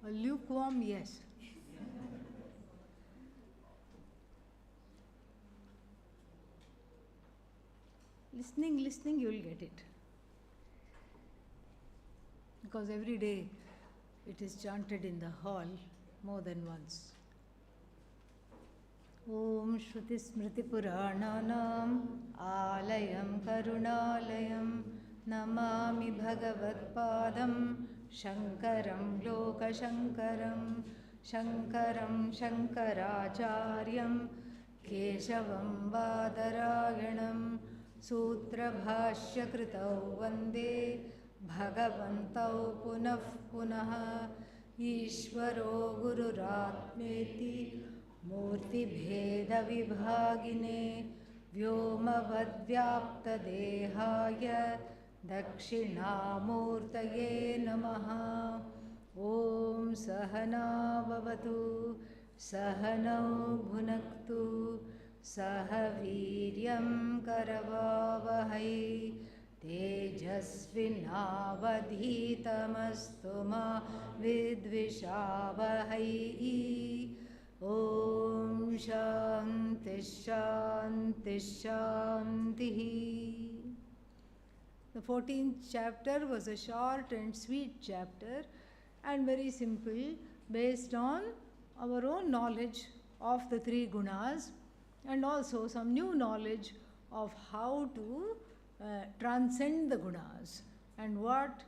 A lukewarm yes. Listening, you will get it. Because every day it is chanted in the hall more than once. Om Shruti Smriti Purananam Alayam Karunalayam Namami Bhagavad Padam Shankaram Loka Shankaram Shankaram Shankaracharyam Keshavam Badarayanam Sutra Bhashya Kritau Vande Bhagavantau Punah Punah Ishvaro Gururatmeti Murti Bheda Vibhagine Vyomavadvyapta Dehaya Dakshinamurtaye Namaha Om Sahana Bhavatu Sahanau Bhunaktu Sahaviryam Karavavahai Tejasvinavadhitamastu ma vidvishavahai Om Shanti Shanti Shanti. The 14th chapter was a short and sweet chapter and very simple, based on our own knowledge of the three gunas and also some new knowledge of how to transcend the gunas. And what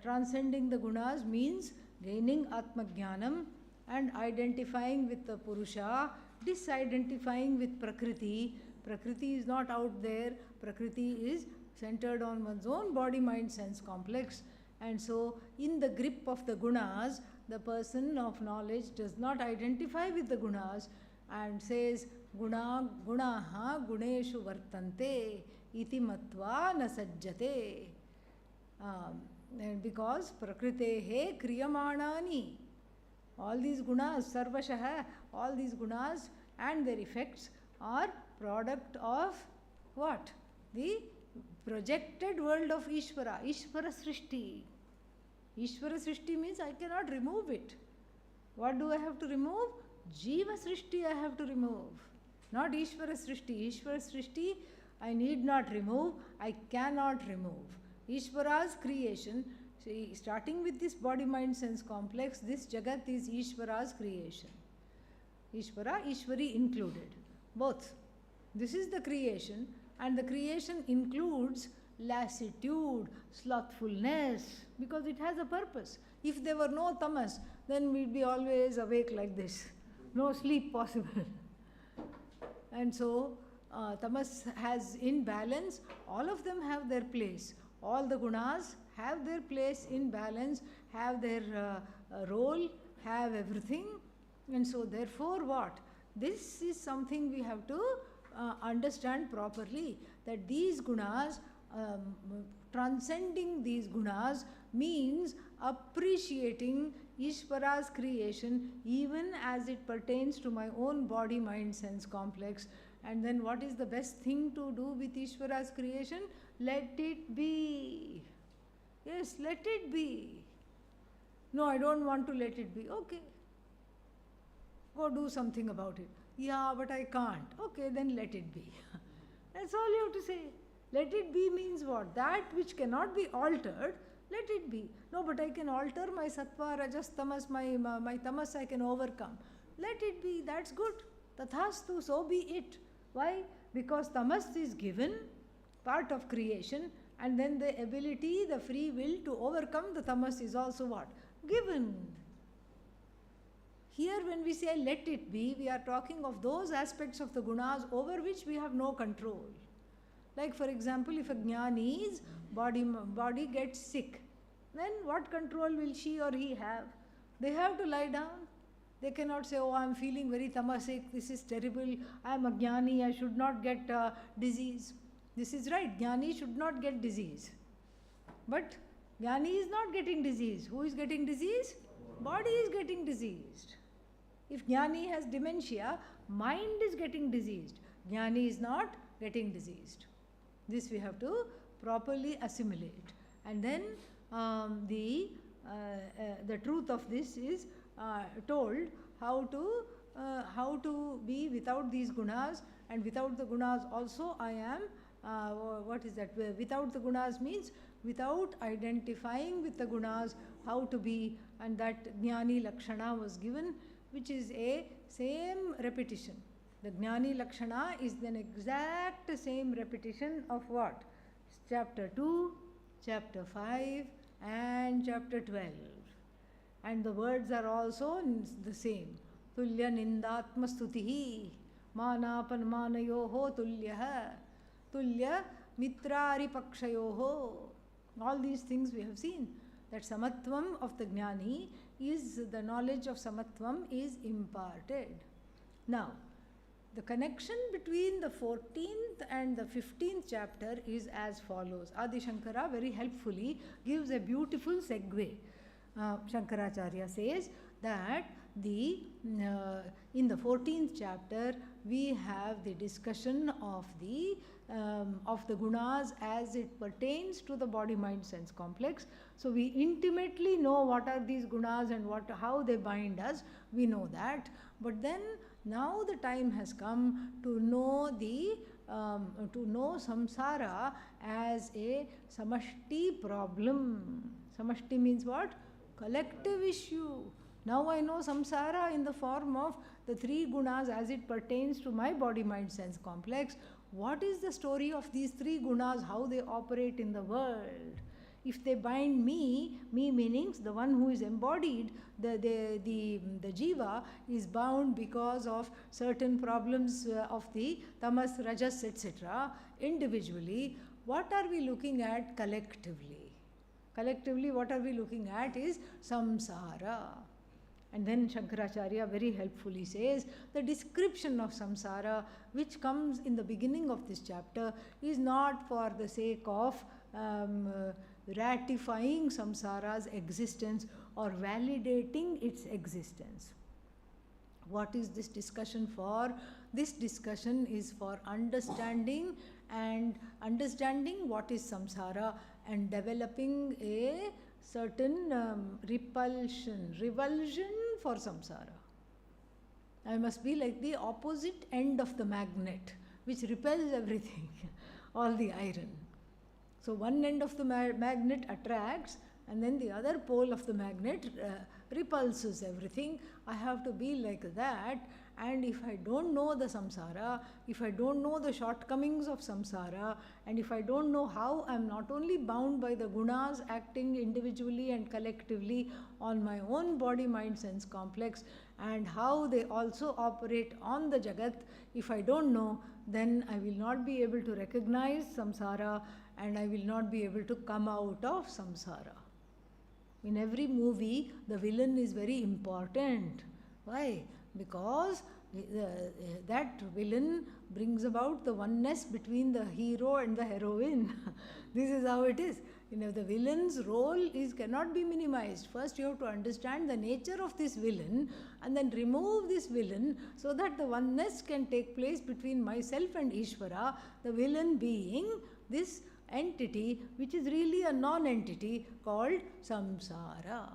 transcending the gunas means: gaining Atmajnanam and identifying with the Purusha, disidentifying with Prakriti. Prakriti is not out there, Prakriti is centered on one's own body, mind, sense complex. And so, in the grip of the gunas, the person of knowledge does not identify with the gunas and says, gunaha guneshu vartante iti matva na sajjate. And because prakritehe kriyamanani, all these gunas, sarvashaha, all these gunas and their effects are product of what? The projected world of Ishvara, Ishvara Srishti. Ishvara Srishti means I cannot remove it. What do I have to remove? Jiva Srishti I have to remove. Not Ishvara Srishti. Ishvara Srishti I need not remove, I cannot remove. Ishvara's creation, see, starting with this body, mind, sense complex, this Jagat is Ishvara's creation. Ishvara, Ishvari included. Both. This is the creation, and the creation includes lassitude, slothfulness, because it has a purpose. If there were no tamas, then we'd be always awake like this. No sleep possible. And so, tamas has in balance, all of them have their place. All the gunas have their place in balance, have their role, have everything. And so, therefore, what? This is something we have to understand properly, that these gunas, transcending these gunas means appreciating Ishvara's creation even as it pertains to my own body, mind, sense complex. And then what is the best thing to do with Ishvara's creation? Let it be. Yes, let it be. No, I don't want to let it be. Okay. Go do something about it. Yeah, but I can't. Okay, then let it be. That's all you have to say. Let it be means what? That which cannot be altered, let it be. No, but I can alter my sattva, rajas, tamas, my tamas I can overcome. Let it be, that's good. Tathastu, so be it. Why? Because tamas is given, part of creation, and then the ability, the free will to overcome the tamas is also what? Given. Here when we say let it be, we are talking of those aspects of the gunas over which we have no control. Like for example, if a jnani's body gets sick, then what control will she or he have? They have to lie down. They cannot say, oh, I am feeling very tamasic, this is terrible, I am a jnani, I should not get disease. This is right, jnani should not get disease. But jnani is not getting disease. Who is getting disease? Body is getting diseased. If jnani has dementia, mind is getting diseased. Jnani is not getting diseased. This we have to properly assimilate. And then the the truth of this is told, how to be without these gunas, and without the gunas also I am, what is that? Without the gunas means without identifying with the gunas, how to be, and that Jnani Lakshana was given, which is a same repetition. The Jnani Lakshana is an exact same repetition of what? Chapter 2, chapter 5 and chapter 12. And the words are also the same. Tulya nindatma stutihi manapanmanayoho tulyaha tulya mitrari pakshayoho. All these things we have seen. That samatvam of the Jnani is, the knowledge of samatvam is imparted. Now, the connection between the 14th and the 15th chapter is as follows. Adi Shankara very helpfully gives a beautiful segue. Shankaracharya says that in the 14th chapter we have the discussion of the gunas as it pertains to the body, mind, sense complex. So we intimately know what are these gunas and how they bind us. We know that, but then now the time has come to know samsara as a samashti problem. Samashti means what? Collective issue. Now I know samsara in the form of the three gunas as it pertains to my body, mind, sense complex. What is the story of these three gunas, how they operate in the world? If they bind me meaning the one who is embodied, the jiva is bound because of certain problems of the tamas, rajas, etc. individually. What are we looking at collectively? Collectively, what are we looking at is samsara. And then Shankaracharya very helpfully says the description of samsara, which comes in the beginning of this chapter, is not for the sake of ratifying samsara's existence or validating its existence. What is this discussion for? This discussion is for understanding what is samsara and developing a certain revulsion for samsara. I must be like the opposite end of the magnet, which repels everything, all the iron. So one end of the magnet attracts, and then the other pole of the magnet repulses everything. I have to be like that. And if I don't know the samsara, if I don't know the shortcomings of samsara, and if I don't know how I am not only bound by the gunas acting individually and collectively on my own body, mind, sense complex, and how they also operate on the jagat, if I don't know, then I will not be able to recognize samsara, and I will not be able to come out of samsara. In every movie, the villain is very important. Why? Because that villain brings about the oneness between the hero and the heroine. This is how it is. The villain's role cannot be minimized. First you have to understand the nature of this villain and then remove this villain so that the oneness can take place between myself and Ishvara, the villain being this entity which is really a non-entity called samsara.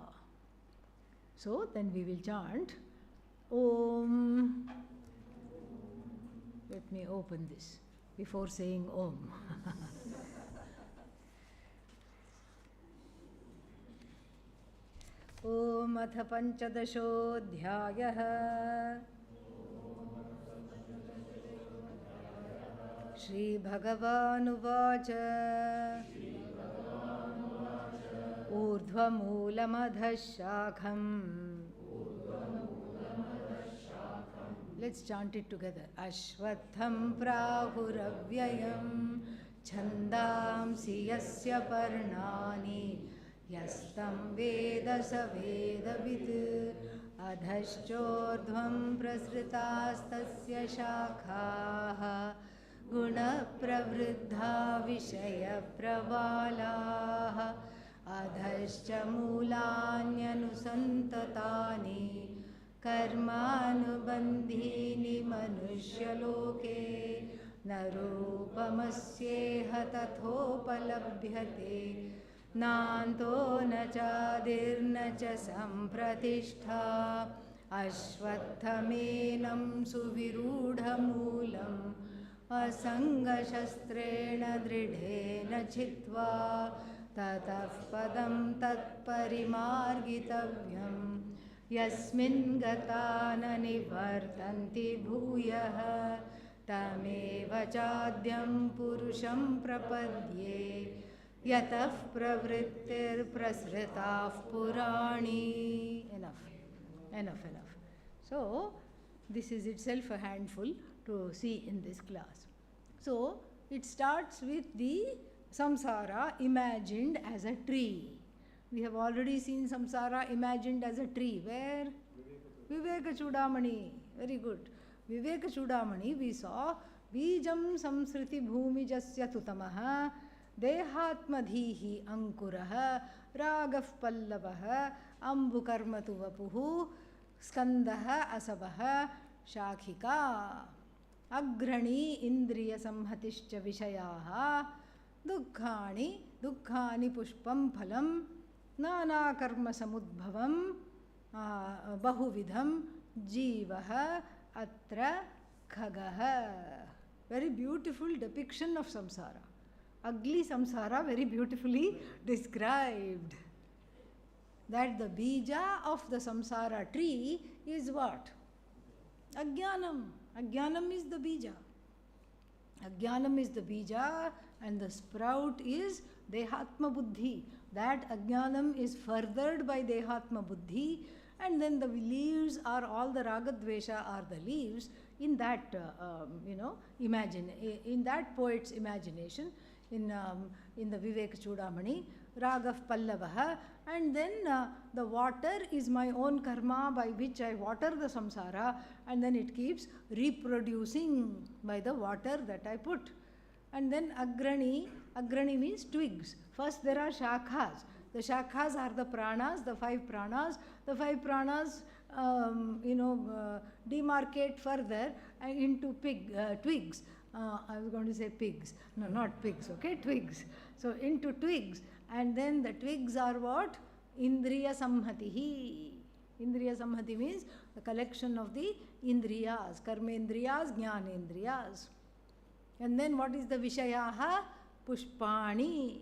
So then we will chant Om. Let me open this before saying Om. Om atha panchadashodhyayah. Shri Bhagavanuvacha. Urdhvamulamadash-shakham. Let's chant it together. Ashvatham prahuravyayam chandamsi yasya parnani yastam veda savedavid adhaschordhvam prasritastasya shakhaha guna pravriddha vishaya pravalaha adhascha mulanyanusantatani कर्मानुबन्धीनि मनुष्यलोके न रूपमस्येह तथोपलभ्यते नान्तो न चादिर्न च सम्प्रतिष्ठा अश्वत्थमेनं सुविरूढमूलम् असङ्गशस्त्रेण दृढेन चित्वा ततः पदं तत्परिमार्गितव्यम् यस्मिन् गता न निवर्तन्ति भूयः तमेव चाद्यं पुरुषं प्रपद्ये यतः प्रवृत्तिर्प्रसृताः पुराणी. Enough. So this is itself a handful to see in this class. So it starts with the samsara imagined as a tree. We have already seen samsara imagined as a tree. Where? Viveka Chudamani. Very good. Viveka Chudamani, we saw Bijam Samsriti Bhumijasya Tutamaha Dehatmadhihi Ankuraha Ragaf Pallavaha Ambukarmatu Vapuhu Skandaha Asabaha Shakhika Agrani Indriya Samhatischa Vishayaha Dukkhani Pushpam Phalam Nana Karma Samudbhavam Bahuvidham Jivaha Atra Khagaha. Very beautiful depiction of samsara. Ugly samsara very beautifully described. That the bija of the samsara tree is what? Ajnanam. Ajnanam is the bija. Ajnanam is the bija and the sprout is Dehatma Buddhi. That Ajnanam is furthered by Dehatma Buddhi, and then the leaves are all the Ragadvesha are the leaves in that, in that poet's imagination, in the Viveka Chudamani, Ragav Pallavaha, and then the water is my own karma by which I water the samsara, and then it keeps reproducing by the water that I put. And then Agrani means twigs. First there are shakhas. The shakhas are the pranas, the five pranas. The five pranas, demarcate further into twigs. I was going to say pigs. No, not pigs, okay? Twigs. So into twigs. And then the twigs are what? Indriya Samhatihi. Indriya Samhati means the collection of the indriyas. Karmendriyas, Jnanendriyas. And then what is the Vishayaha? Pushpani.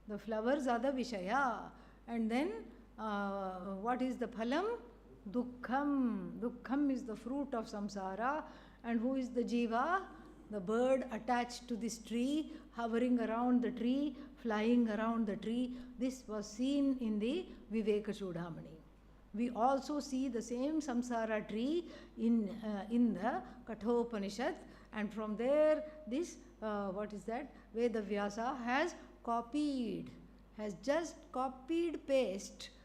The flowers are the Vishaya. And then what is the Phalam? Dukkham. Dukkham is the fruit of samsara. And who is the Jiva? The bird attached to this tree, hovering around the tree, flying around the tree. This was seen in the Viveka Chudamani. We also see the same samsara tree in the Kathopanishad, and from there this Vedavyasa has just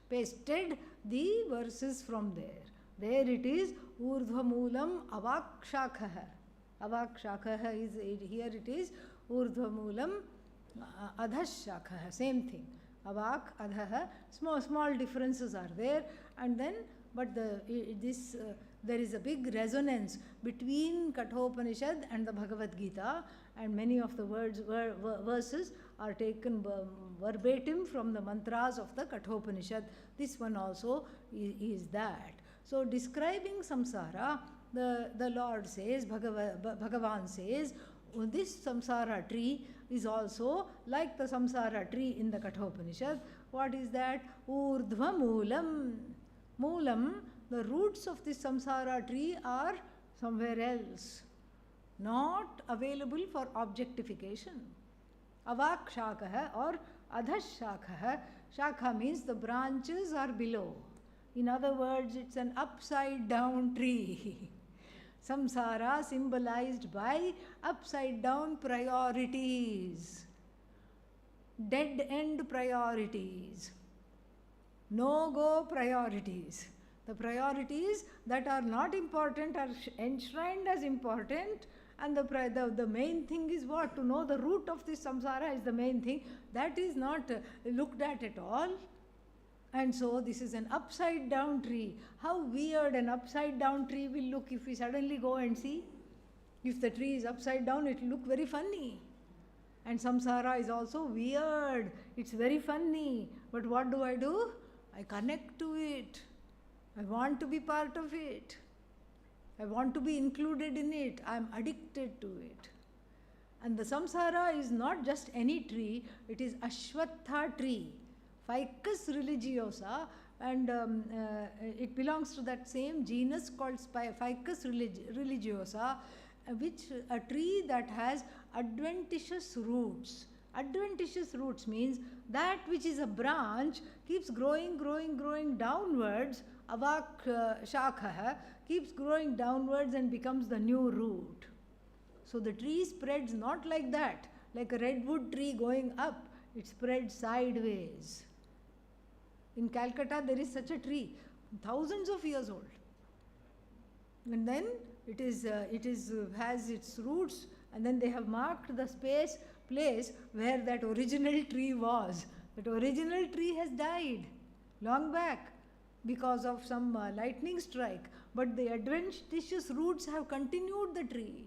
pasted the verses from there. There it is Urdhvamulam Avakshakha. Avakshakha is here it is Urdhvamulam Adhashakha. Same thing. Avak, Adhaha. Small differences are there, and then there is a big resonance between Kathopanishad and the Bhagavad Gita, and many of the verses are taken verbatim from the mantras of the Kathopanishad. This one also is that. So describing samsara, the Lord says, Bhagavan says, this samsara tree is also like the samsara tree in the Kathopanishad. What is that? Urdhva Moolam. Moolam, the roots of this samsara tree are somewhere else, not available for objectification. Avak Shakaha or Adhash Shakaha. Shakha means the branches are below. In other words, it's an upside down tree. Samsara symbolized by upside down priorities, dead end priorities, no-go priorities. The priorities that are not important are enshrined as important, and the main thing is what? To know the root of this samsara is the main thing. That is not looked at all. And so this is an upside down tree. How weird an upside down tree will look if we suddenly go and see. If the tree is upside down, it will look very funny. And samsara is also weird. It's very funny. But what do? I connect to it. I want to be part of it. I want to be included in it. I am addicted to it. And the samsara is not just any tree, it is Ashwatha tree, Ficus religiosa, and it belongs to that same genus called Ficus religiosa, which a tree that has adventitious roots. Adventitious roots means that which is a branch keeps growing downwards, avak shakha, keeps growing downwards and becomes the new root. So the tree spreads not like that, like a redwood tree going up, it spreads sideways. In Calcutta there is such a tree, thousands of years old. And then it has its roots, and then they have marked the place where that original tree was. That original tree has died long back because of some lightning strike, but the adventitious roots have continued the tree.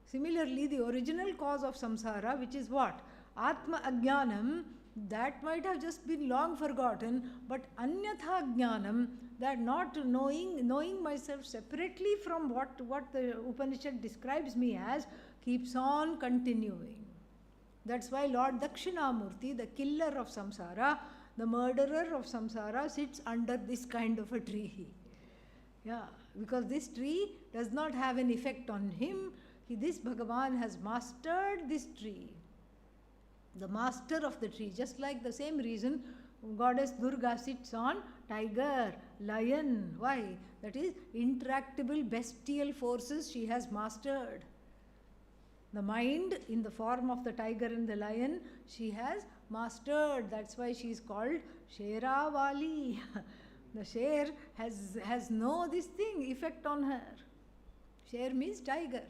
Similarly, the original cause of samsara, which is what? Atma Ajnanam, that might have just been long forgotten, but Anyatha Jnanam, that not knowing myself separately from what the Upanishad describes me as, keeps on continuing. That's why Lord Dakshinamurti, the killer of samsara, the murderer of samsara, sits under this kind of a tree. Yeah, because this tree does not have an effect on him. This Bhagavan has mastered this tree, the master of the tree. Just like the same reason Goddess Durga sits on tiger, lion. Why? That is intractable bestial forces she has mastered. The mind in the form of the tiger and the lion she has mastered. That's why she is called Sheravali. The Sher has no this thing effect on her. Sher means tiger.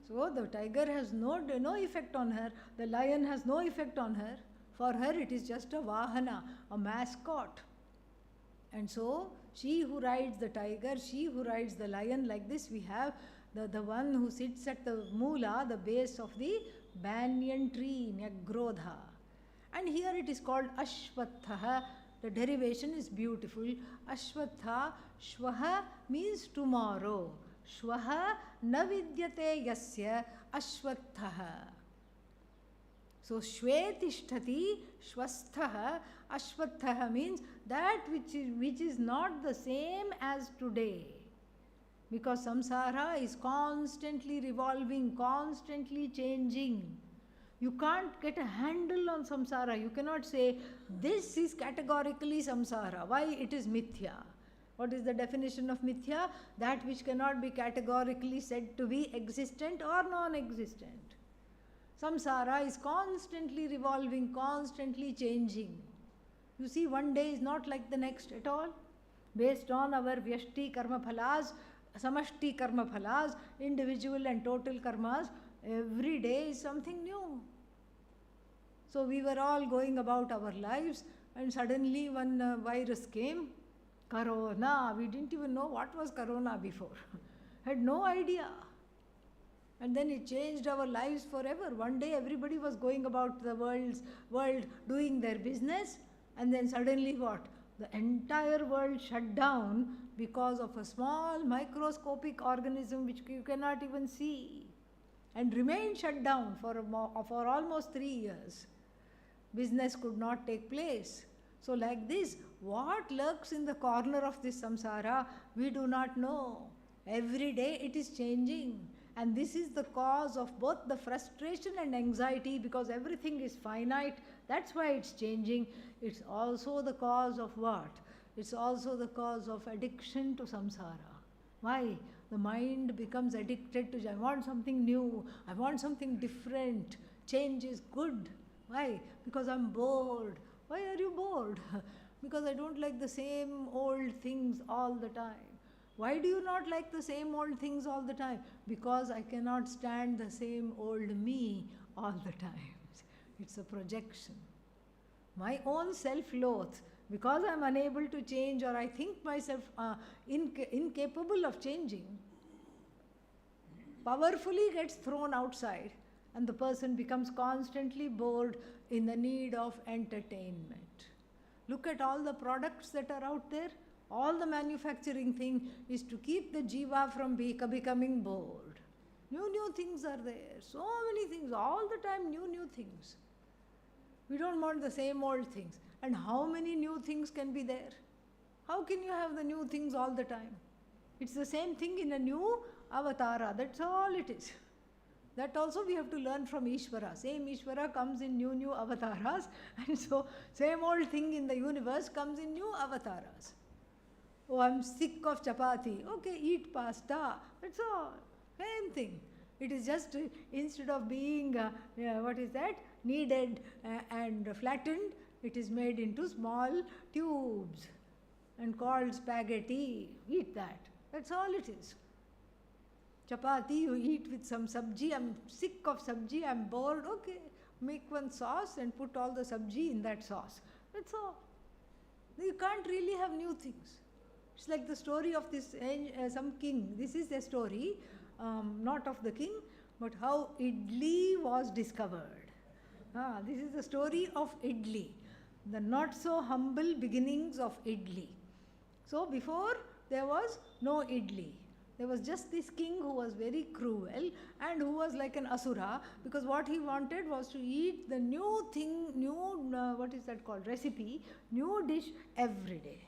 So the tiger has no effect on her, the lion has no effect on her. For her it is just a vahana, a mascot. And so she who rides the tiger, she who rides the lion, like this we have the one who sits at the mula, the base of the banyan tree, Nyagrodha. And here it is called Ashwatha. The derivation is beautiful. Ashwatha, Shvaha means tomorrow. Shvaha na vidyate yasya ashwathaha. So Shvetishtati Shwasthaha. Ashwathaha means that which is not the same as today. Because samsara is constantly revolving, constantly changing. You can't get a handle on samsara. You cannot say this is categorically samsara. Why? It is mithya. What is the definition of mithya? That which cannot be categorically said to be existent or non-existent. Samsara is constantly revolving, constantly changing. You see, one day is not like the next at all. Based on our vyashti karma phalas, samashti karma phalas, individual and total karmas, every day is something new. So we were all going about our lives, and suddenly one virus came. Corona, we didn't even know what was corona before. Had no idea. And then it changed our lives forever. One day everybody was going about the world doing their business, and then suddenly what? The entire world shut down because of a small microscopic organism which you cannot even see, and remained shut down for almost 3 years. Business could not take place. So like this, what lurks in the corner of this samsara, we do not know. Every day it is changing. And this is the cause of both the frustration and anxiety, because everything is finite. That's why it's changing. It's also the cause of what? It's also the cause of addiction to samsara. Why? The mind becomes addicted to, I want something new. I want something different. Change is good. Why? Because I'm bored. Why are you bored? Because I don't like the same old things all the time. Why do you not like the same old things all the time? Because I cannot stand the same old me all the time. It's a projection. My own self-loathe, because I'm unable to change, or I think myself incapable of changing, powerfully gets thrown outside, and the person becomes constantly bored in the need of entertainment. Look at all the products that are out there. All the manufacturing thing is to keep the jiva from becoming bored. New things are there. So many things. All the time new things. We don't want the same old things. And how many new things can be there? How can you have the new things all the time? It's the same thing in a new avatara. That's all it is. That also we have to learn from Ishvara. Same Ishvara comes in new avataras. And so same old thing in the universe comes in new avataras. Oh, I'm sick of chapati. Okay, eat pasta. That's all. Same thing. It is just instead of being, kneaded and flattened, it is made into small tubes and called spaghetti. Eat that. That's all it is. Chapati you eat with some sabji. I'm sick of sabji. I'm bored. Okay, make one sauce and put all the sabji in that sauce. That's all. You can't really have new things. It's like the story of this some king. This is a story, not of the king, but how idli was discovered. This is the story of idli, the not so humble beginnings of idli. So before there was no idli. There was just this king who was very cruel and who was like an asura, because what he wanted was to eat the new thing, recipe, new dish every day.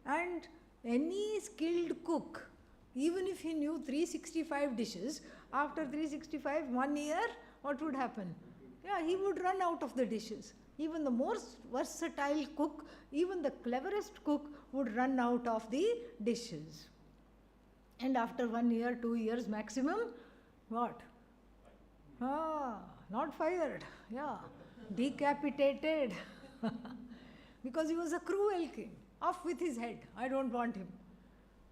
And any skilled cook, even if he knew 365 dishes, after 365, 1 year, what would happen? Yeah, he would run out of the dishes. Even the most versatile cook, even the cleverest cook would run out of the dishes. And after 1 year, 2 years maximum, what? Not fired. Yeah, decapitated. Because he was a cruel king. Off with his head. I don't want him.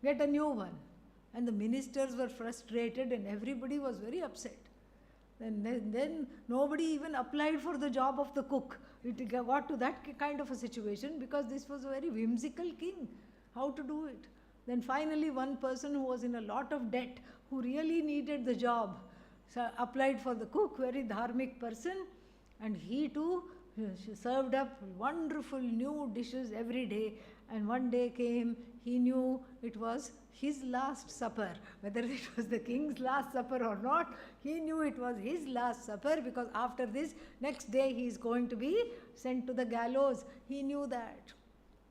Get a new one. And the ministers were frustrated and everybody was very upset. Then nobody even applied for the job of the cook. It got to that kind of a situation because this was a very whimsical king. How to do it? Then finally one person who was in a lot of debt, who really needed the job, applied for the cook, very dharmic person, and he too served up wonderful new dishes every day. And one day came, he knew it was his last supper. Whether it was the king's last supper or not, he knew it was his last supper, because after this, next day he is going to be sent to the gallows. He knew that.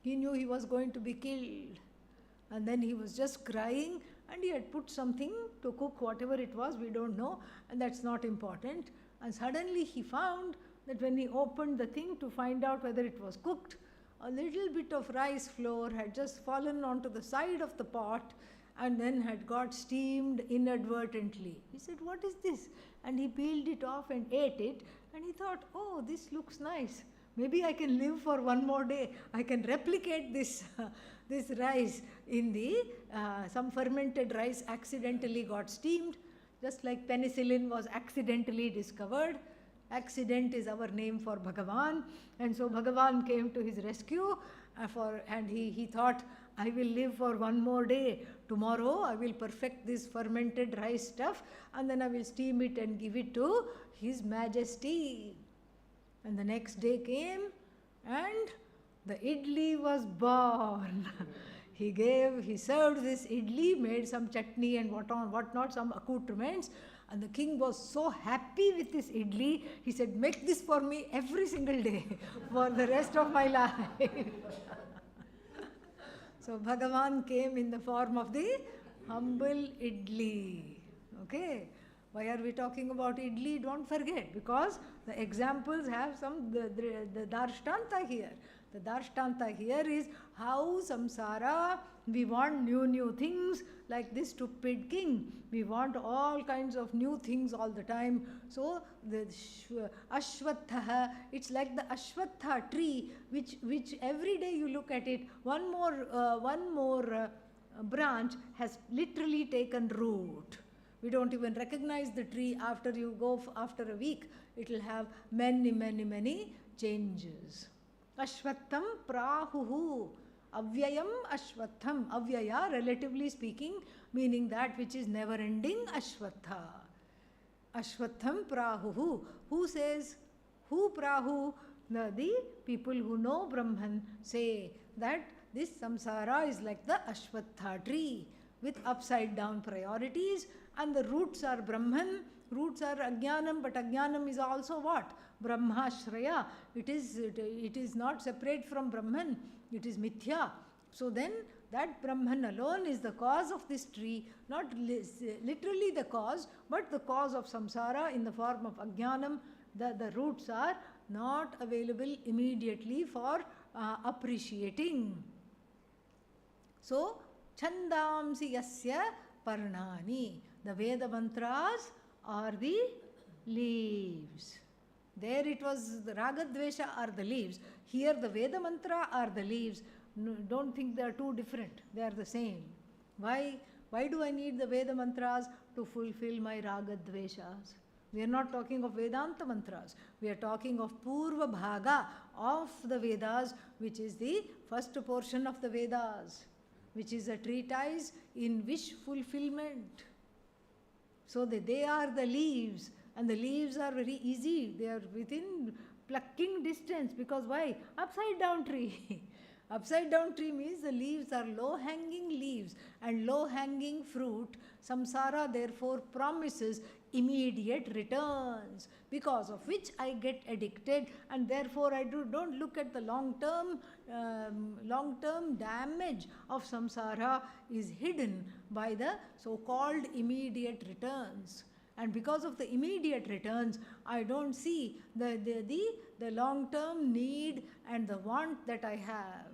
He knew he was going to be killed. And then he was just crying, and he had put something to cook, whatever it was, we don't know, and that's not important. And suddenly he found that when he opened the thing to find out whether it was cooked, a little bit of rice flour had just fallen onto the side of the pot and then had got steamed inadvertently. He said, "What is this?" And he peeled it off and ate it, and he thought, "Oh, this looks nice. Maybe I can live for 1 more day. I can replicate this this rice in the, some fermented rice accidentally got steamed, just like penicillin was accidentally discovered. Accident is our name for Bhagavan. And so Bhagavan came to his rescue and he thought, I will live for 1 more day. Tomorrow I will perfect this fermented rice stuff and then I will steam it and give it to His Majesty. And the next day came and the idli was born. He served this idli, made some chutney and whatnot, some accoutrements. And the king was so happy with this idli, he said, "Make this for me every single day for the rest of my life." So Bhagavan came in the form of the humble idli. Okay? Why are we talking about idli? Don't forget, because the examples have the darshtanta here. The darshtanta here is how samsara, we want new things, like this stupid king. We want all kinds of new things all the time. So the ashwatha, it's like the ashwatha tree, which every day you look at it, one more branch has literally taken root. We don't even recognize the tree after you go after a week. It will have many changes. Ashwattham prahuhu. Avyayam ashwattham. Avyaya, relatively speaking, meaning that which is never ending, ashwatha. Ashwatham Prahuhu. Who says? Who Prahu? The people who know Brahman say that this samsara is like the Ashwatha tree with upside down priorities, and the roots are Brahman, roots are Ajnanam, but Ajnanam is also what? Brahmashraya. It is not separate from Brahman, it is Mithya. So then that Brahman alone is the cause of this tree, not literally the cause, but the cause of samsara in the form of Ajnanam. The roots are not available immediately for appreciating. So, Chandamsi yasya parnani. The Veda mantras are the leaves. There it was the Ragadvesha are the leaves. Here the Veda mantra are the leaves. No, don't think they are two different. They are the same. Why? Why do I need the Veda mantras? To fulfill my Ragadveshas. We are not talking of Vedanta mantras. We are talking of Purva Bhaga of the Vedas, which is the first portion of the Vedas, which is a treatise in wish fulfillment. So they are the leaves, and the leaves are very easy. They are within plucking distance, because why? Upside down tree. Upside down tree means the leaves are low hanging leaves and low hanging fruit. Samsara therefore promises immediate returns, because of which I get addicted, and therefore I don't look at the long term damage of samsara is hidden by the so-called immediate returns. And because of the immediate returns, I don't see the long-term need and the want that I have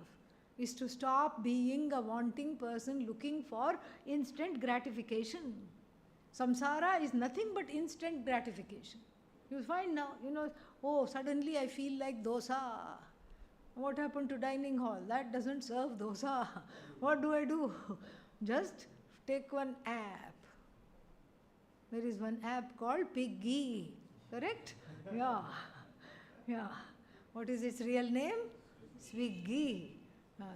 is to stop being a wanting person looking for instant gratification. Samsara is nothing but instant gratification. You find now, oh, suddenly I feel like dosa. What happened to dining hall? That doesn't serve dosa. What do? Just take one app. There is one app called Piggy, correct? Yeah. What is its real name? Swiggy.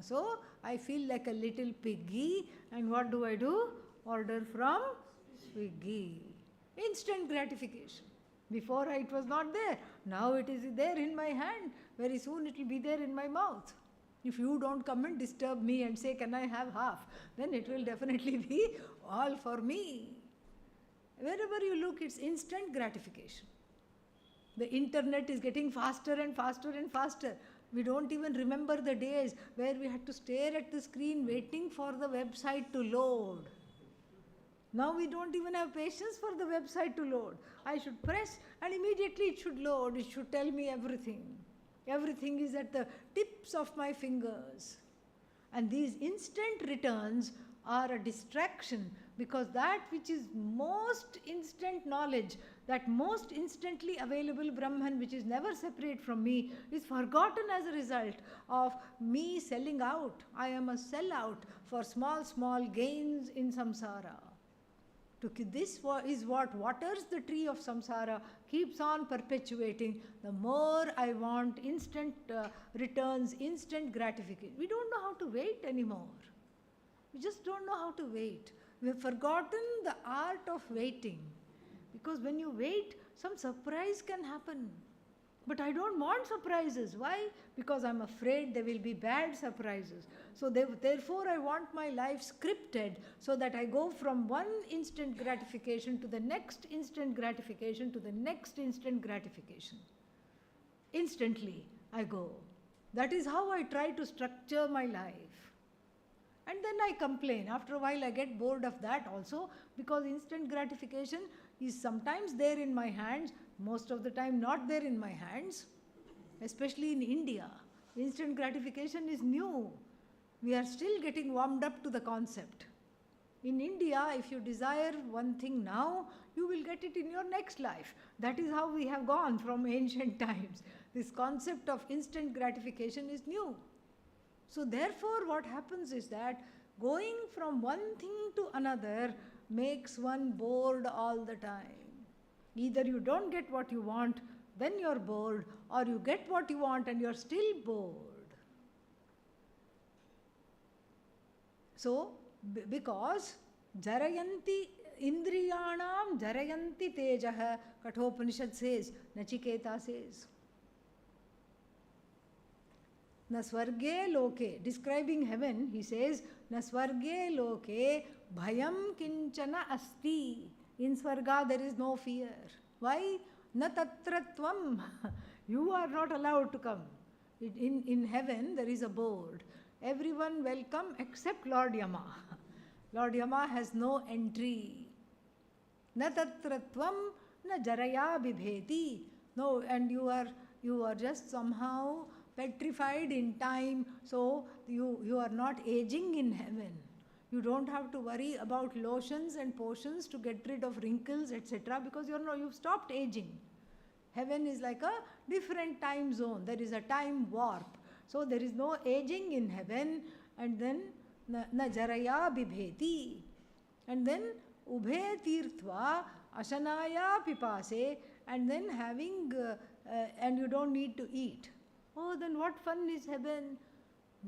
So I feel like a little piggy, and what do? Order from Swiggy. Instant gratification. Before it was not there. Now it is there in my hand. Very soon it will be there in my mouth. If you don't come and disturb me and say, can I have half? Then it will definitely be all for me. Wherever you look, it's instant gratification. The internet is getting faster and faster and faster. We don't even remember the days where we had to stare at the screen waiting for the website to load. Now we don't even have patience for the website to load. I should press and immediately it should load. It should tell me everything. Everything is at the tips of my fingers. And these instant returns are a distraction, because that which is most instant knowledge, that most instantly available Brahman, which is never separate from me, is forgotten as a result of me selling out. I am a sellout for small gains in samsara. This is what waters the tree of samsara, keeps on perpetuating. The more I want instant returns, instant gratification. We don't know how to wait anymore. We just don't know how to wait. We have forgotten the art of waiting. Because when you wait, some surprise can happen. But I don't want surprises. Why? Because I'm afraid there will be bad surprises. So therefore I want my life scripted, so that I go from one instant gratification to the next instant gratification to the next instant gratification. Instantly I go. That is how I try to structure my life. And then I complain. After a while I get bored of that also, because instant gratification is sometimes there in my hands, most of the time not there in my hands. Especially in India, instant gratification is new. We are still getting warmed up to the concept. In India, if you desire one thing now, you will get it in your next life. That is how we have gone from ancient times. This concept of instant gratification is new. So therefore what happens is that going from one thing to another makes one bored all the time. Either you don't get what you want, then you're bored, or you get what you want and you're still bored. So, because Jarayanti Indriyanam jarayanti tejaha, Kathopanishad says, Nachiketa says. Na swarge loke, describing heaven, he says, Na swarge loke bhayam kinchana asti. In swarga there is no fear. Why? Na tatratvam. You are not allowed to come. In heaven there is a board. Everyone welcome except Lord Yama. Lord Yama has no entry. Na tatratvam na jaraya bibheti. No, and you are just somehow petrified in time, so you are not aging in heaven. You don't have to worry about lotions and potions to get rid of wrinkles, etc., because you've stopped aging. Heaven is like a different time zone. There is a time warp. So there is no aging in heaven. And then na jaraya bibheti. And then ubhe tirthva ashanaya pipase. And then having, and you don't need to eat. Oh, then what fun is heaven?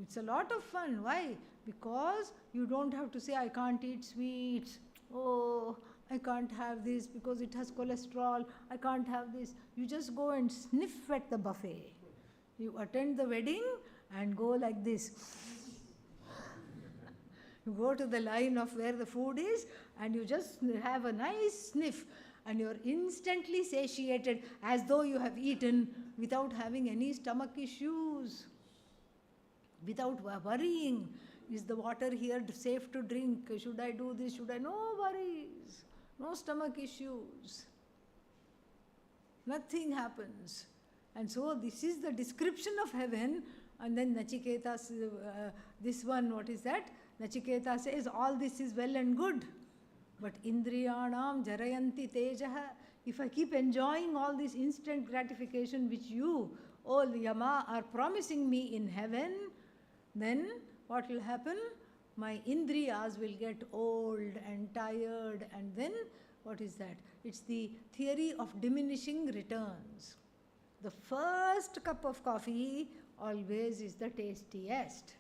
It's a lot of fun. Why? Because you don't have to say, I can't eat sweets. Oh, I can't have this because it has cholesterol. I can't have this. You just go and sniff at the buffet. You attend the wedding and go like this. You go to the line of where the food is and you just have a nice sniff. And you're instantly satiated as though you have eaten without having any stomach issues, without worrying. Is the water here safe to drink? Should I do this? Should I? No worries. No stomach issues. Nothing happens. And so this is the description of heaven. And then Nachiketa, this one, what is that? Nachiketa says, all this is well and good. But Indriyanam jarayanti tejaha, if I keep enjoying all this instant gratification which you, O Yama, are promising me in heaven, then what will happen? My Indriyas will get old and tired, and then what is that? It's the theory of diminishing returns. The first cup of coffee always is the tastiest.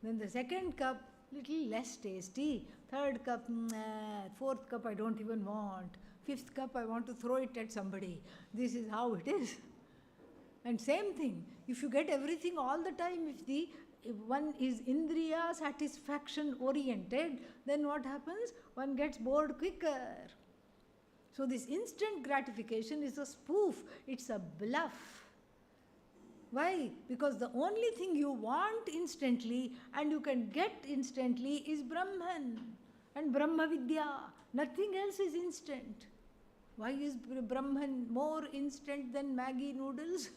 Then the second cup, little less tasty. Third cup, fourth cup I don't even want. Fifth cup I want to throw it at somebody. This is how it is. And same thing, if you get everything all the time, if one is Indriya satisfaction oriented, then what happens? One gets bored quicker. So this instant gratification is a spoof, it's a bluff. Why? Because the only thing you want instantly and you can get instantly is Brahman and Brahmavidya. Nothing else is instant. Why is Brahman more instant than Maggi noodles?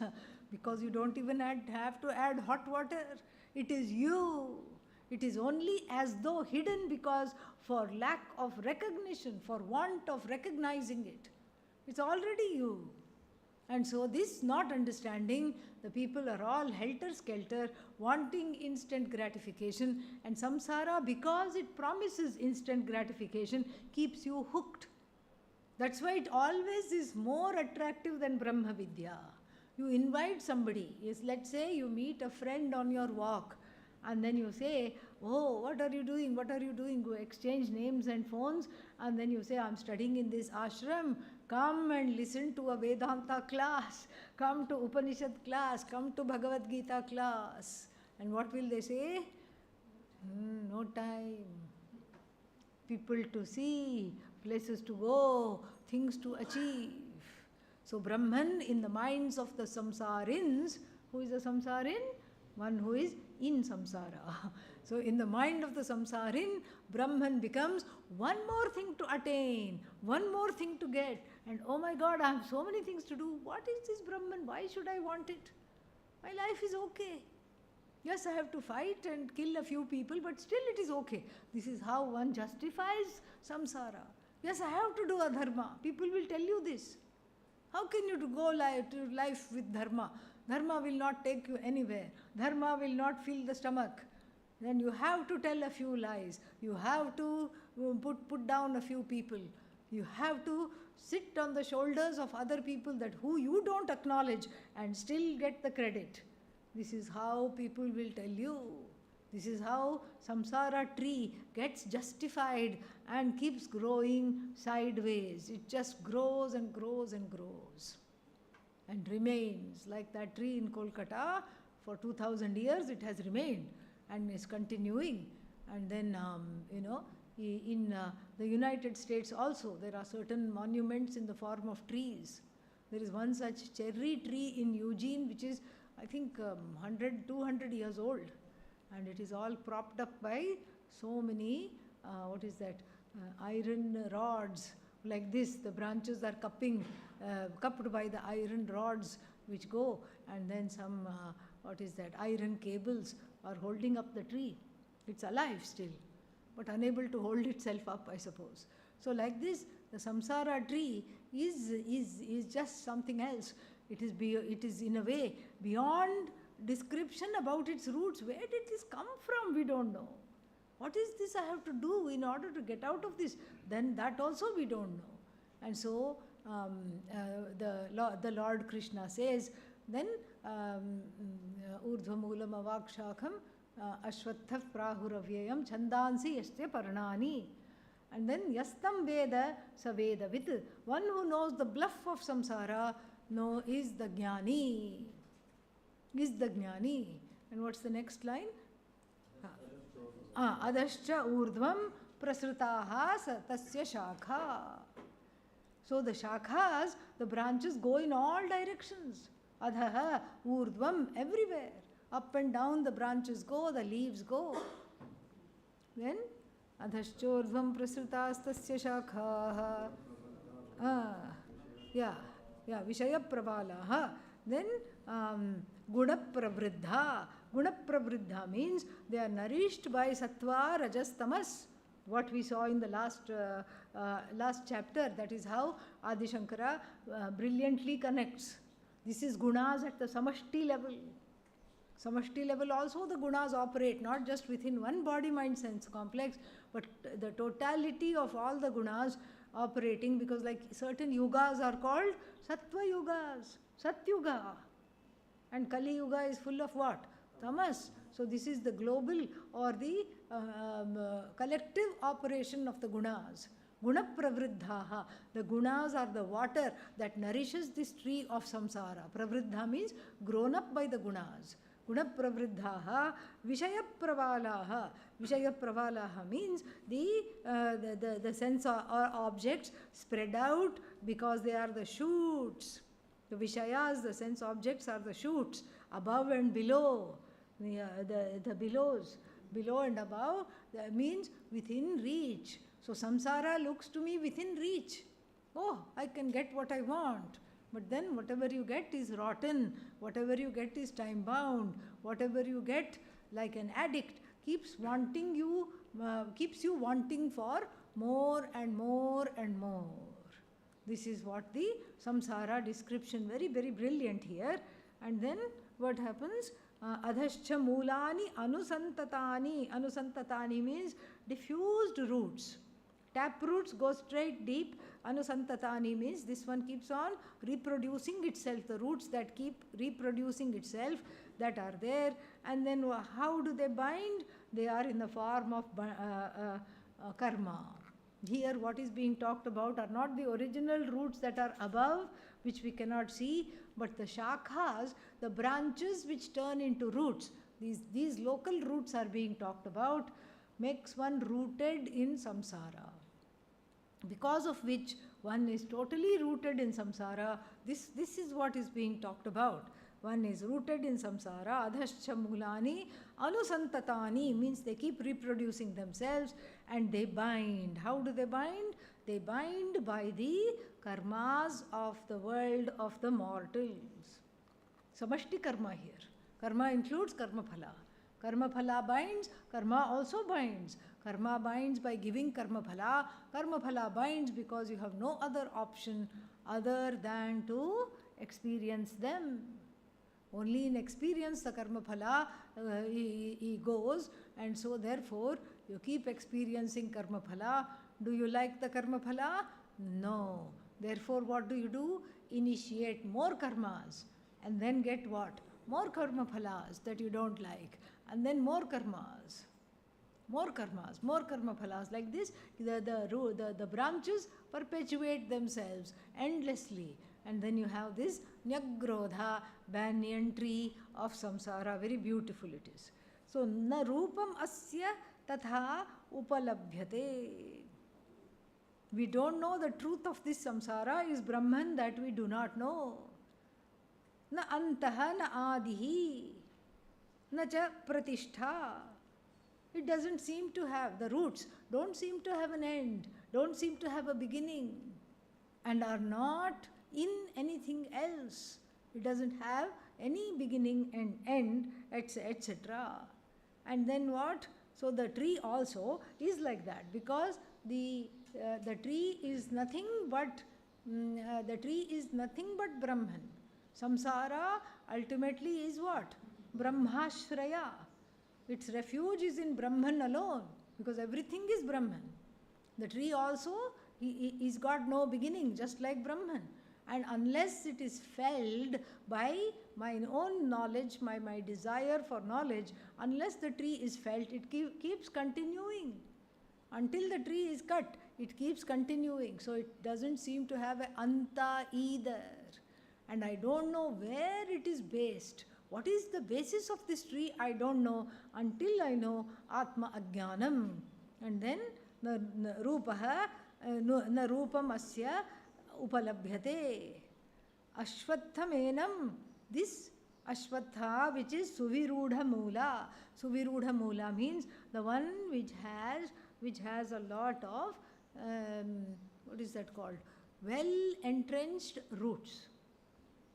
Because you don't even have to add hot water. It is you. It is only as though hidden because for lack of recognition, for want of recognizing it. It's already you. And so this not understanding, the people are all helter-skelter, wanting instant gratification, and samsara, because it promises instant gratification, keeps you hooked. That's why it always is more attractive than Brahma Vidya. You invite somebody, yes, let's say you meet a friend on your walk, and then you say, oh, what are you doing? What are you doing? You exchange names and phones, and then you say, I'm studying in this ashram. Come and listen to a Vedanta class. Come to Upanishad class. Come to Bhagavad Gita class. And what will they say? No time. People to see, places to go, things to achieve. So Brahman in the minds of the samsarins, who is a samsarin? One who is in samsara. So in the mind of the samsarin, Brahman becomes one more thing to attain, one more thing to get. And oh my God, I have so many things to do. What is this Brahman? Why should I want it? My life is okay. Yes, I have to fight and kill a few people, but still it is okay. This is how one justifies samsara. Yes, I have to do a dharma. People will tell you this. How can you go to life with dharma? Dharma will not take you anywhere. Dharma will not fill the stomach. Then you have to tell a few lies. You have to put down a few people. You have to sit on the shoulders of other people that who you don't acknowledge and still get the credit. This is how people will tell you. This is how samsara tree gets justified and keeps growing sideways. It just grows and grows and grows and remains like that tree in Kolkata. For 2000 years it has remained and is continuing. And then, in the United States also, there are certain monuments in the form of trees. There is one such cherry tree in Eugene, which is, I think, 100, 200 years old. And it is all propped up by so many, iron rods. Like this, the branches are cupped by the iron rods which go, and then some, iron cables are holding up the tree. It's alive still, but unable to hold itself up, I suppose. So like this, the samsara tree is just something else. It is in a way beyond description about its roots. Where did this come from? We don't know. What is this I have to do in order to get out of this? Then that also we don't know. And so the Lord Krishna says, then urdhvamulam avakshakam ashwattha prahuravyayam chandansi yasya parnani. And then yastam veda sa vedavit. One who knows the bluff of samsara is the jnani. And what's the next line? Adascha urdhvam prasrutaha tasya shakha. So the shakhas, the branches go in all directions. Adhaha, urdhvam, everywhere. Up and down the branches go, the leaves go. Then adhaschordhvam prasrutastasya shakha. Vishaya pravalaha. Then guna pravriddha. Guna pravriddha means they are nourished by sattva, rajas, tamas. What we saw in the last chapter, that is how Adi Shankara brilliantly connects. This is gunas at the samashti level. Samashti level also the gunas operate, not just within one body, mind, sense complex, but the totality of all the gunas operating, because like certain yugas are called sattva yugas, satyuga. And Kali Yuga is full of what? Tamas. So this is the global or the collective operation of the gunas. Guna pravriddhaha. The gunas are the water that nourishes this tree of samsara. Pravriddha means grown up by the gunas. Guna pravriddhaha. Vishaya pravalaha. Vishaya pravalaha means the sense or objects spread out because they are the shoots. The Vishayas, the sense objects, are the shoots, above and below. The belows, below and above, that means within reach. So samsara looks to me within reach. Oh, I can get what I want. But then whatever you get is rotten, whatever you get is time bound, whatever you get, like an addict, keeps you wanting for more and more and more. This is what the samsara description, very, very brilliant here. And then what happens? Adhascha mulani anusantatani. Anusantatani means diffused roots. Tap roots go straight deep. Anusantatani means this one keeps on reproducing itself. The roots that keep reproducing itself, that are there. And then how do they bind? They are in the form of karma. Here what is being talked about are not the original roots that are above, which we cannot see, but the shakhas, the branches which turn into roots. These local roots are being talked about, makes one rooted in samsara. Because of which one is totally rooted in samsara. This is what is being talked about. One is rooted in samsara. Adhascha mulani anusantatani means they keep reproducing themselves and they bind. How do they bind? They bind by the karmas of the world of the mortals. Samashti karma here. Karma includes karma phala. Karma phala binds, karma also binds. Karma binds by giving karma phala. Karma phala binds because you have no other option other than to experience them. Only in experience the karma phala he goes, and so therefore you keep experiencing karma phala. Do you like the karma phala? No. Therefore what do? Initiate more karmas and then get what? More karma phalas that you don't like. and then more karmas. More karmas, more karma phalas. Like this, the branches perpetuate themselves endlessly. And then you have this Nyagrodha, banyan tree of samsara. Very beautiful it is. So, na rupam asya tatha upalabhyate. We don't know the truth of this samsara is Brahman, that we do not know. Na antaha na adihi, na cha pratishtha. It doesn't seem to have, the roots don't seem to have an end, don't seem to have a beginning, and are not in anything else. It doesn't have any beginning and end, etc. And then what? So the tree also is like that, because the tree is nothing but Brahman. Samsara ultimately is what? Brahmashraya. Its refuge is in Brahman alone, because everything is Brahman. The tree also is got no beginning, just like Brahman. And unless it is felled by my own knowledge, my desire for knowledge, unless the tree is felt, it keeps continuing. Until the tree is cut, it keeps continuing. So it doesn't seem to have an anta either. And I don't know where it is based. What is the basis of this tree? I don't know until I know Atma Ajnanam. And then na rupam asya upalabhyate. Ashvathamenam, this Ashvatha, which is Suvirudha Moola. Suvirudha Moola means the one which has a lot of, what is that called? Well entrenched roots.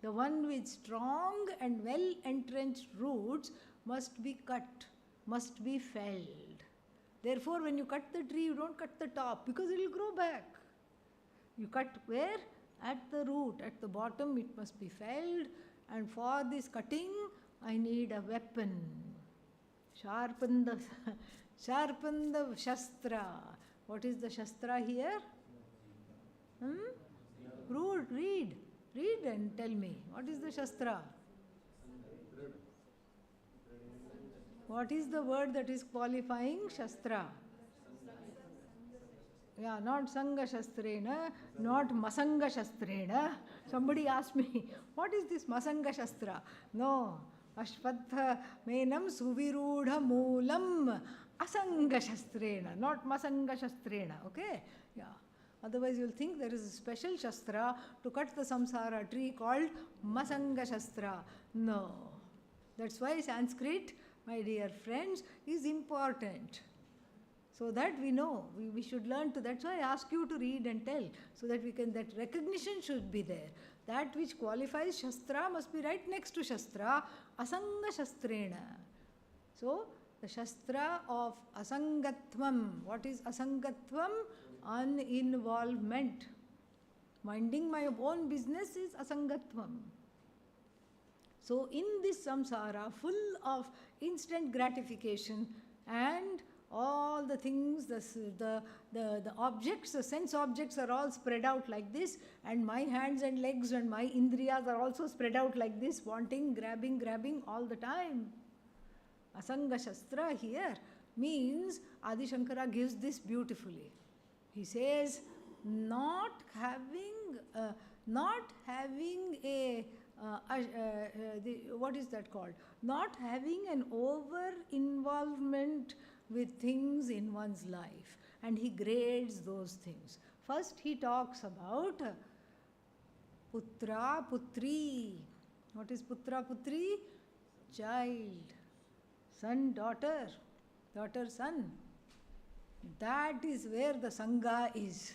The one with strong and well entrenched roots must be cut, must be felled. Therefore, when you cut the tree, you don't cut the top, because it will grow back. You cut where? At the root, at the bottom it must be felled. And for this cutting, I need a weapon. Sharpen the shastra. What is the shastra here? Read and tell me. What is the shastra? What is the word that is qualifying shastra? Yeah, not Sangha Shastrena, not Masanga Shastrena. Somebody asked me, what is this Masanga Shastra? No. Ashvatha Menam Suvirudha Moolam Asanga Shastrena, not Masanga Shastrena. Okay? Yeah. Otherwise, you'll think there is a special Shastra to cut the samsara tree called Masanga Shastra. No. That's why Sanskrit, my dear friends, is important. So that we know, we should learn to. That's why I ask you to read and tell, so that that recognition should be there. That which qualifies Shastra must be right next to Shastra, Asanga Shastrena. So, the Shastra of Asangatvam. What is Asangatvam? Uninvolvement. Minding my own business is Asangatvam. So, in this samsara, full of instant gratification and all the things, the objects, the sense objects are all spread out like this, and my hands and legs and my indriyas are also spread out like this, wanting, grabbing all the time. Asanga Shastra here means, Adi Shankara gives this beautifully. He says, not having a what is that called? Not having an over-involvement with things in one's life. And he grades those things. First he talks about Putra, Putri. What is Putra, Putri? Child. Son, daughter. Daughter, son. That is where the Sangha is.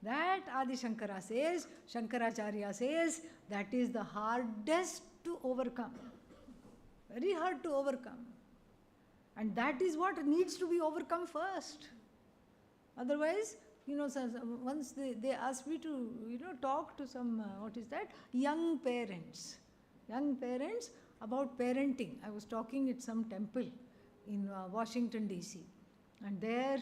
That Adi Shankara says, Shankaracharya says, that is the hardest to overcome. Very hard to overcome. And that is what needs to be overcome first. Otherwise, once they asked me to, talk to some, young parents. Young parents about parenting. I was talking at some temple in Washington, D.C. And there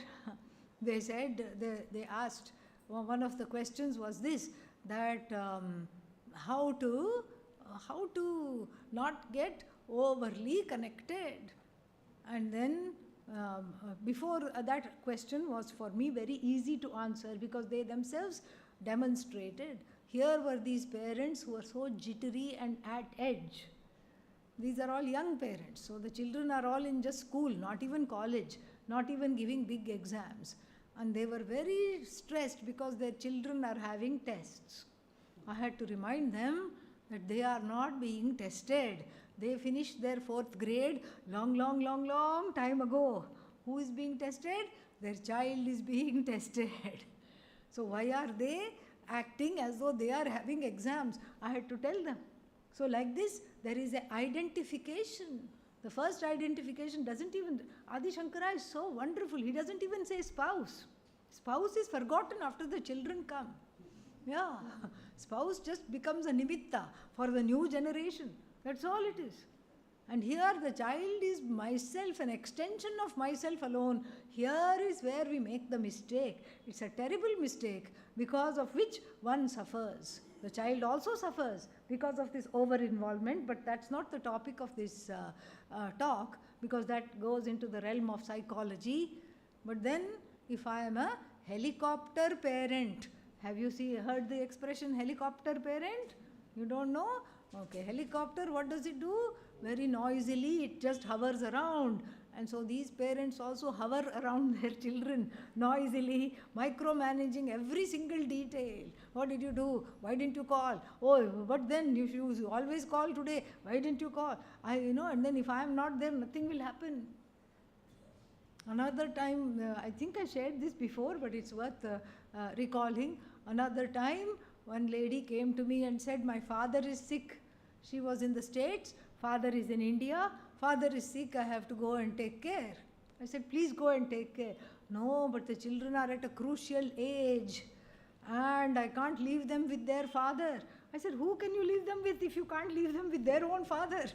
they said, they asked, one of the questions was this, that how to not get overly connected. And then before that question was for me very easy to answer because they themselves demonstrated. Here were these parents who were so jittery and at edge. These are all young parents, so the children are all in just school, not even college, not even giving big exams. And they were very stressed because their children are having tests. I had to remind them that they are not being tested. They finished their 4th grade long time ago. Who is being tested? Their child is being tested. So why are they acting as though they are having exams? I had to tell them. So like this, there is an identification. The first identification doesn't even, Adi Shankara is so wonderful, he doesn't even say spouse. Spouse is forgotten after the children come. Yeah, spouse just becomes a nimitta for the new generation. That's all it is. And here the child is myself, an extension of myself alone. Here is where we make the mistake. It's a terrible mistake because of which one suffers. The child also suffers because of this over-involvement, but that's not the topic of this talk because that goes into the realm of psychology. But then, if I am a helicopter parent, have you heard the expression helicopter parent? You don't know? Okay, helicopter, what does it do? Very noisily, it just hovers around. And so these parents also hover around their children noisily, micromanaging every single detail. What did you do? Why didn't you call? Oh, but then you always call today. Why didn't you call? And then if I am not there, nothing will happen. Another time, I think I shared this before, but it's worth recalling. Another time, one lady came to me and said, my father is sick. She was in the States, father is in India. Father is sick, I have to go and take care. I said, please go and take care. No, but the children are at a crucial age and I can't leave them with their father. I said, who can you leave them with if you can't leave them with their own father?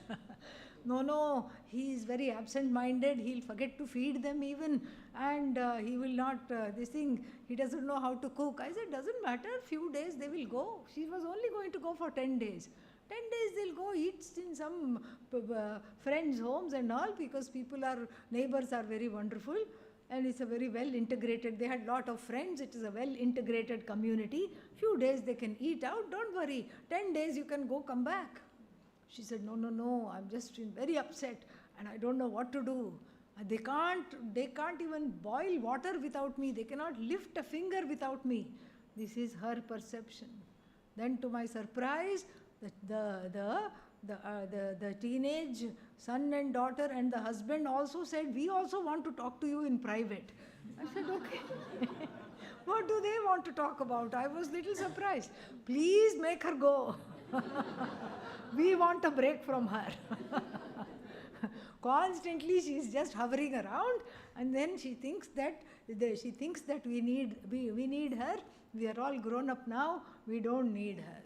No, he is very absent-minded. He'll forget to feed them even and he will not, he doesn't know how to cook. I said, doesn't matter, few days they will go. She was only going to go for 10 days. 10 days they'll go eat in some friends' homes and all because neighbors are very wonderful and it's a very well integrated, they had lot of friends, it is a well integrated community. Few days they can eat out, don't worry, 10 days you can go, come back. She said, no, I'm just very upset and I don't know what to do. They can't even boil water without me, they cannot lift a finger without me. This is her perception. Then to my surprise, the teenage son and daughter and the husband also said, we also want to talk to you in private. I said, okay. What do they want to talk about? I was little surprised. Please make her go. We want a break from her. Constantly she is just hovering around and then she thinks that we need her. We are all grown up now, we don't need her.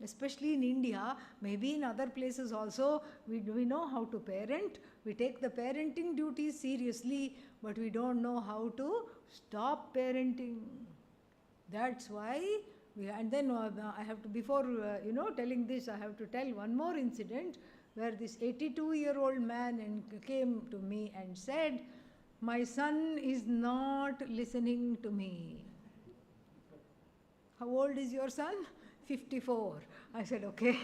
Especially in India, maybe in other places also, we know how to parent. We take the parenting duties seriously, but we don't know how to stop parenting. That's why and then I have to, before telling this, I have to tell one more incident where this 82-year-old man came to me and said, my son is not listening to me. How old is your son? 54. I said, okay.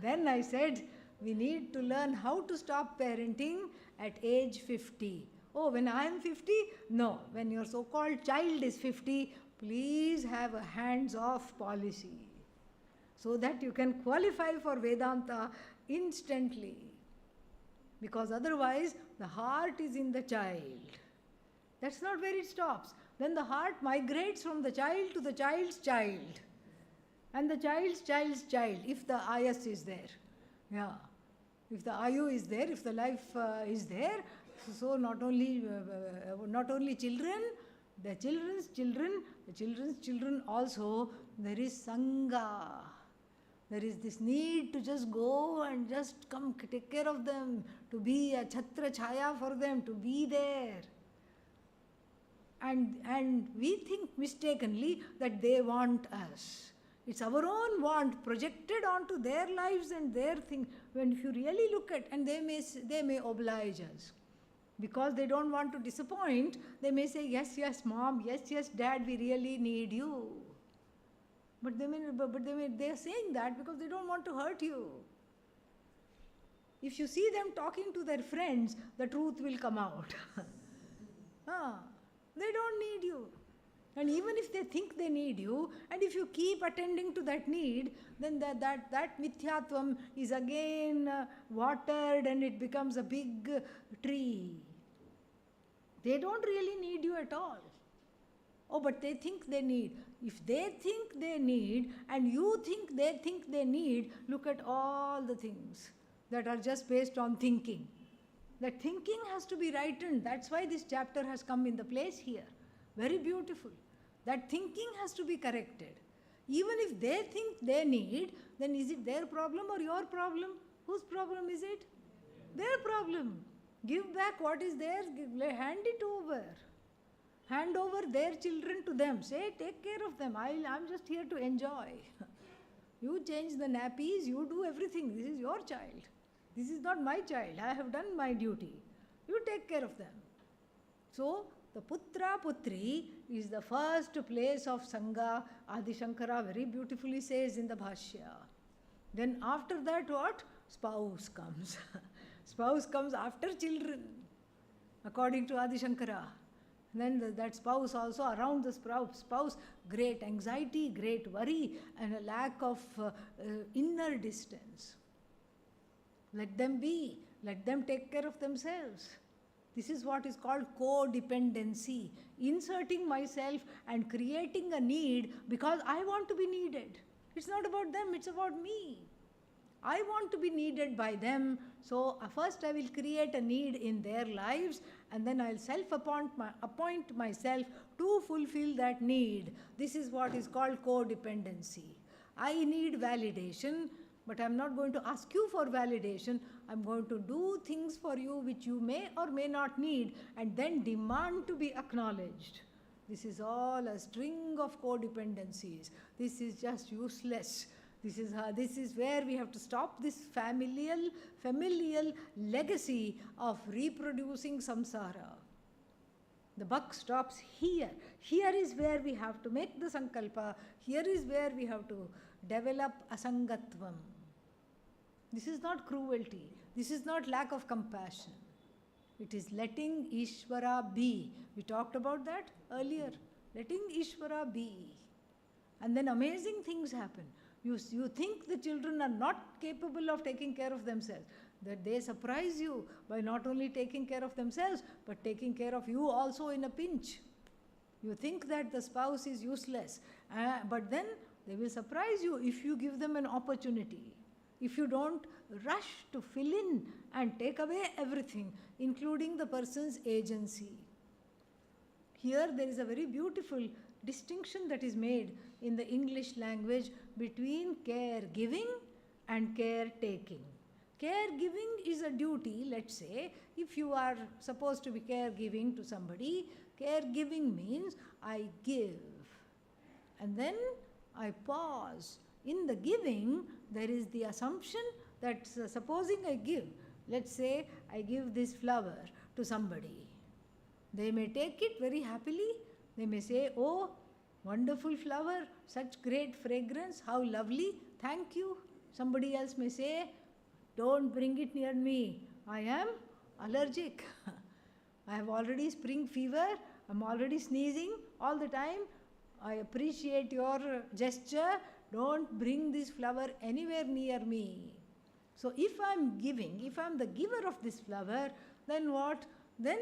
Then I said, we need to learn how to stop parenting at age 50. Oh, when I am 50? No. When your so-called child is 50, please have a hands-off policy so that you can qualify for Vedanta instantly. Because otherwise, the heart is in the child. That's not where it stops. Then the heart migrates from the child to the child's child. And the child's child's child, if the ayas is there. Yeah. If the ayu is there, if the life is there, so not only children, the children's children also, there is sangha. There is this need to just go and just come take care of them, to be a chhatra chhaya for them, to be there. And we think mistakenly that they want us. It's our own want projected onto their lives and their thing. When if you really look at, and they may oblige us. Because they don't want to disappoint, they may say, yes, yes, mom, yes, yes, dad, we really need you. But they are saying that because they don't want to hurt you. If you see them talking to their friends, the truth will come out. They don't need you. And even if they think they need you, and if you keep attending to that need, then that mithyatvam is again watered and it becomes a big tree. They don't really need you at all. Oh, but they think they need. If they think they need and you think they need, look at all the things that are just based on thinking. That thinking has to be rightened. That's why this chapter has come in the place here. Very beautiful. That thinking has to be corrected. Even if they think they need, then is it their problem or your problem? Whose problem is it? Their problem. Give back what is theirs, hand it over. Hand over their children to them. Say, take care of them. I'm just here to enjoy. You change the nappies, you do everything. This is your child. This is not my child. I have done my duty. You take care of them. So, the Putra Putri is the first place of Sangha. Adi Shankara very beautifully says in the Bhashya. Then after that what? Spouse comes. Spouse comes after children, according to Adi Shankara. Then that spouse also, around the spouse, great anxiety, great worry, and a lack of inner distance. Let them be. Let them take care of themselves. This is what is called codependency. Inserting myself and creating a need because I want to be needed. It's not about them, it's about me. I want to be needed by them, so first I will create a need in their lives and then I'll appoint myself to fulfill that need. This is what is called codependency. I need validation, but I'm not going to ask you for validation. I'm going to do things for you which you may or may not need and then demand to be acknowledged. This is all a string of codependencies. This is just useless. This is where we have to stop this familial legacy of reproducing samsara. The buck stops here. Here is where we have to make the sankalpa. Here is where we have to develop asangatvam. This is not cruelty. This is not lack of compassion. It is letting Ishvara be. We talked about that earlier. Letting Ishvara be. And then amazing things happen. You think the children are not capable of taking care of themselves. That they surprise you by not only taking care of themselves, but taking care of you also in a pinch. You think that the spouse is useless, but then they will surprise you if you give them an opportunity. If you don't rush to fill in and take away everything, including the person's agency. Here there is a very beautiful distinction that is made in the English language between caregiving and caretaking. Caregiving is a duty, let's say, if you are supposed to be caregiving to somebody, caregiving means I give and then I pause. In the giving, there is the assumption that supposing I give, let's say I give this flower to somebody. They may take it very happily. They may say, oh, wonderful flower, such great fragrance, how lovely, thank you. Somebody else may say, don't bring it near me, I am allergic. I have already spring fever, I'm already sneezing all the time. I appreciate your gesture, don't bring this flower anywhere near me. So if I'm giving, if I'm the giver of this flower, then what? Then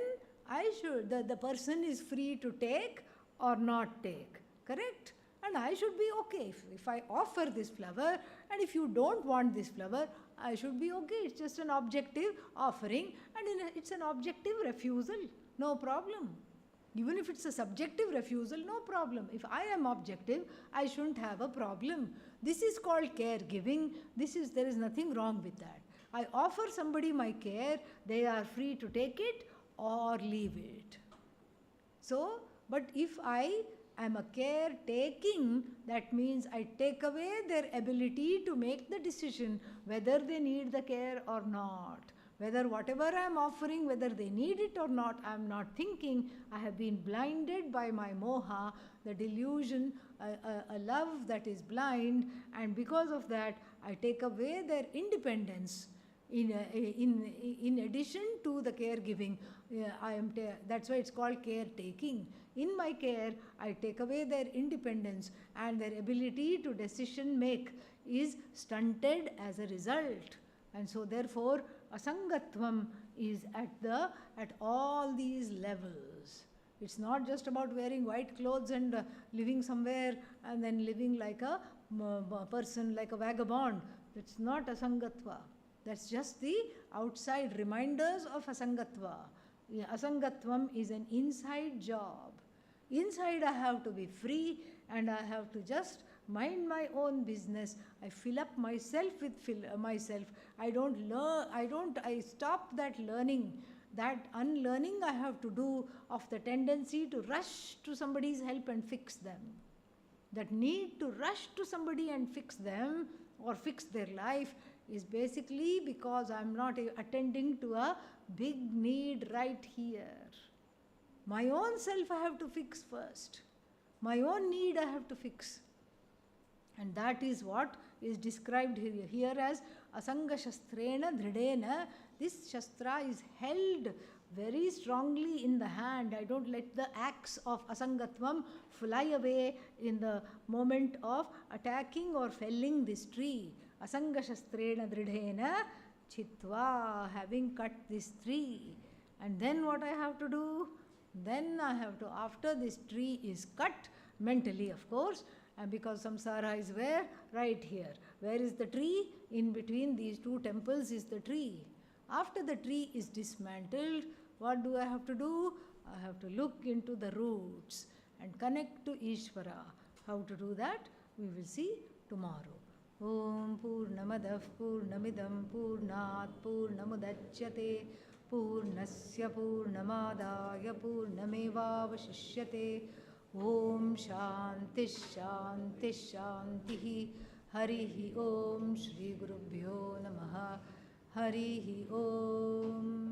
I should, the person is free to take or not take, correct? And I should be okay. If I offer this flower and if you don't want this flower, I should be okay. It's just an objective offering and it's an objective refusal, no problem. Even if it's a subjective refusal, no problem. If I am objective, I shouldn't have a problem. This is called caregiving. There is nothing wrong with that. I offer somebody my care, they are free to take it or leave it. So, but if I I'm a caretaking, that means I take away their ability to make the decision whether they need the care or not. Whether whatever I'm offering, whether they need it or not, I'm not thinking. I have been blinded by my moha, the delusion, a love that is blind, and because of that, I take away their independence. In addition to the caregiving, that's why it's called caretaking. In my care, I take away their independence, and their ability to decision make is stunted as a result. And so therefore, asangatvam is at all these levels. It's not just about wearing white clothes and living somewhere and then living like a person, like a vagabond. That's not asangatva. That's just the outside reminders of asangatva. Asangatvam is an inside job. Inside I have to be free, and I have to just mind my own business. I fill up myself with myself. I stop that learning, that unlearning I have to do of the tendency to rush to somebody's help and fix them. That need to rush to somebody and fix them or fix their life is basically because I'm not attending to a big need right here. My own self I have to fix first. My own need I have to fix. And that is what is described here as asanga shastrena dhridena. This shastra is held very strongly in the hand. I don't let the axe of asangatvam fly away in the moment of attacking or felling this tree. Asanga shastrena dhridena chitva, having cut this tree. And then what I have to do? Then I have to, after this tree is cut, mentally of course, and because samsara is where? Right here. Where is the tree? In between these two temples is the tree. After the tree is dismantled, what do I have to do? I have to look into the roots and connect to Ishvara. How to do that? We will see tomorrow. Om Purnamadav Purnamidam Purnat Purnamudachyate Purnasya Purnamadaya Purnamevavashishyate. Om Shanti Shanti Shanti. Harihi Om Shri Gurubhyo Namaha. Harihi Om.